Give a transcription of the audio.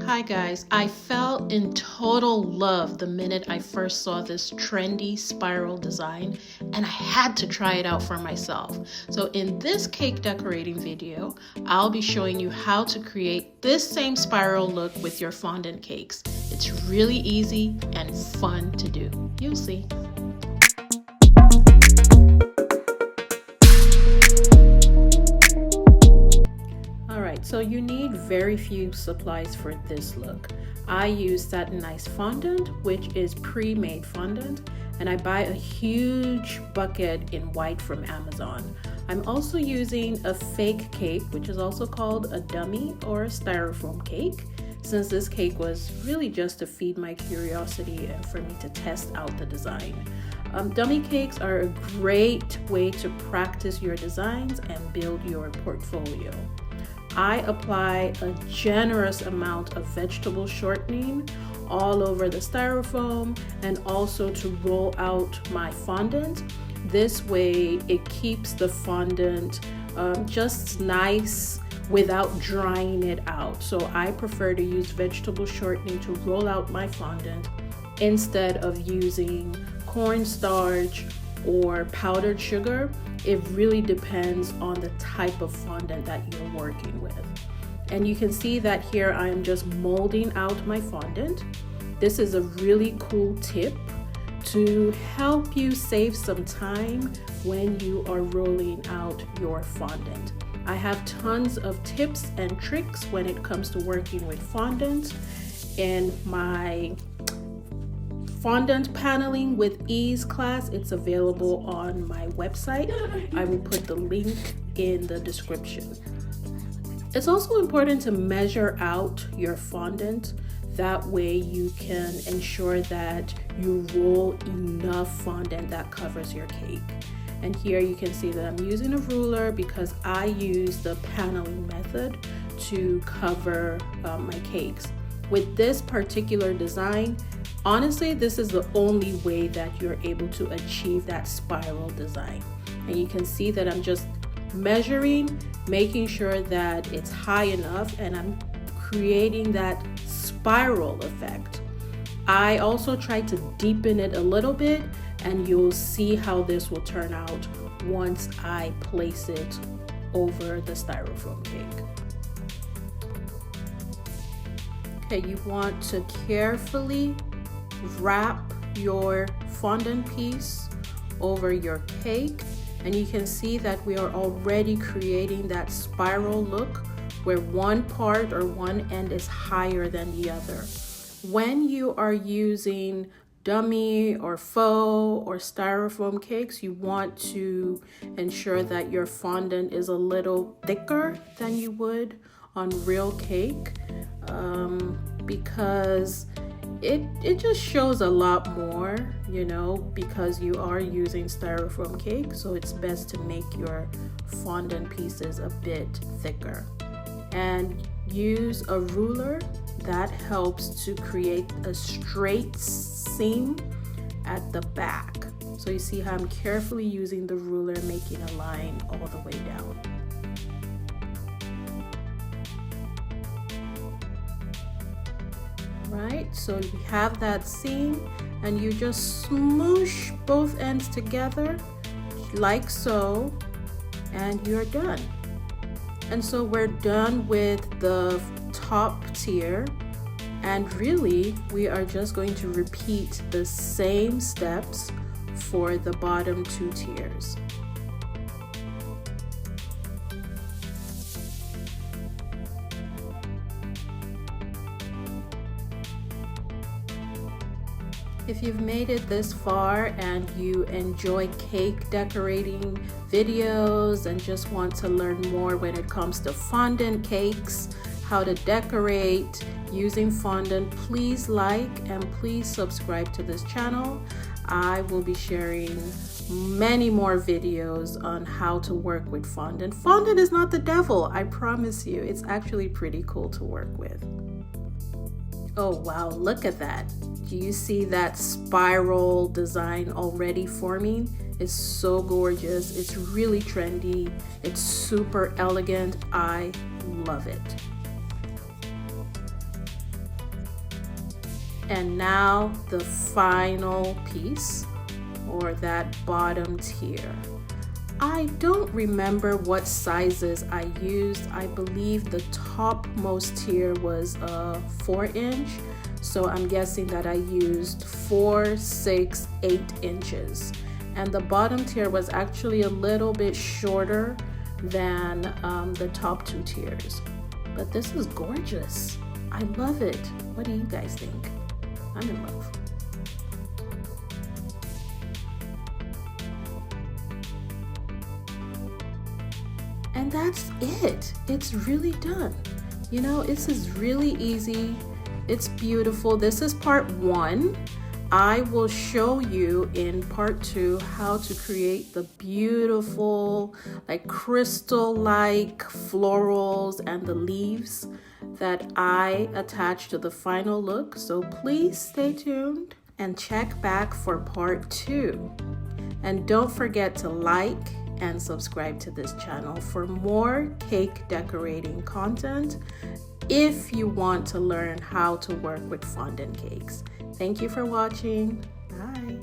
Hi guys, I fell in total love the minute I first saw this trendy spiral design and I had to try it out for myself. So in this cake decorating video, I'll be showing you how to create this same spiral look with your fondant cakes. It's really easy and fun to do. You'll see. So you need very few supplies for this look. I use satinized fondant, which is pre-made fondant, and I buy a huge bucket in white from Amazon. I'm also using a fake cake, which is also called a dummy or a styrofoam cake, since this cake was really just to feed my curiosity and for me to test out the design. Dummy cakes are a great way to practice your designs and build your portfolio. I apply a generous amount of vegetable shortening all over the styrofoam and also to roll out my fondant. This way it keeps the fondant just nice without drying it out. So I prefer to use vegetable shortening to roll out my fondant instead of using cornstarch or powdered sugar. It really depends on the type of fondant that you're working with. And you can see that here I am just molding out my fondant. This is a really cool tip to help you save some time when you are rolling out your fondant. I have tons of tips and tricks when it comes to working with fondant in my Fondant Paneling with Ease class. It's available on my website. I will put the link in the description. It's also important to measure out your fondant. That way you can ensure that you roll enough fondant that covers your cake. And here you can see that I'm using a ruler because I use the paneling method to cover my cakes. With this particular design, honestly, this is the only way that you're able to achieve that spiral design. And you can see that I'm just measuring, making sure that it's high enough, and I'm creating that spiral effect. I also try to deepen it a little bit, and you'll see how this will turn out once I place it over the styrofoam cake. Okay, you want to carefully wrap your fondant piece over your cake, and you can see that we are already creating that spiral look where one part or one end is higher than the other. When you are using dummy or faux or styrofoam cakes, you want to ensure that your fondant is a little thicker than you would on real cake, because it just shows a lot more, because you are using styrofoam cake. So it's best to make your fondant pieces a bit thicker, and use a ruler. That helps to create a straight seam at the back. So you see how I'm carefully using the ruler, making a line all the way down. Right, so we have that seam, and you just smoosh both ends together like so, and you're done. And so we're done with the top tier, and really we are just going to repeat the same steps for the bottom two tiers. If you've made it this far and you enjoy cake decorating videos and just want to learn more when it comes to fondant cakes, how to decorate using fondant, please like and please subscribe to this channel. I will be sharing many more videos on how to work with fondant. Fondant is not the devil, I promise you. It's actually pretty cool to work with. Oh wow, look at that. Do you see that spiral design already forming? It's so gorgeous. It's really trendy. It's super elegant. I love it. And now the final piece, or that bottom tier. I don't remember what sizes I used. I believe the topmost tier was a 4-inch. So I'm guessing that I used 4, 6, 8 inches. And the bottom tier was actually a little bit shorter than the top 2 tiers. But this is gorgeous. I love it. What do you guys think? I'm in love. And that's it. It's really done. You know, this is really easy. It's beautiful. This is part 1. I will show you in part 2 how to create the beautiful, like crystal-like florals and the leaves that I attach to the final look. So please stay tuned and check back for part 2. And don't forget to like and subscribe to this channel for more cake decorating content if you want to learn how to work with fondant cakes. Thank you for watching. Bye.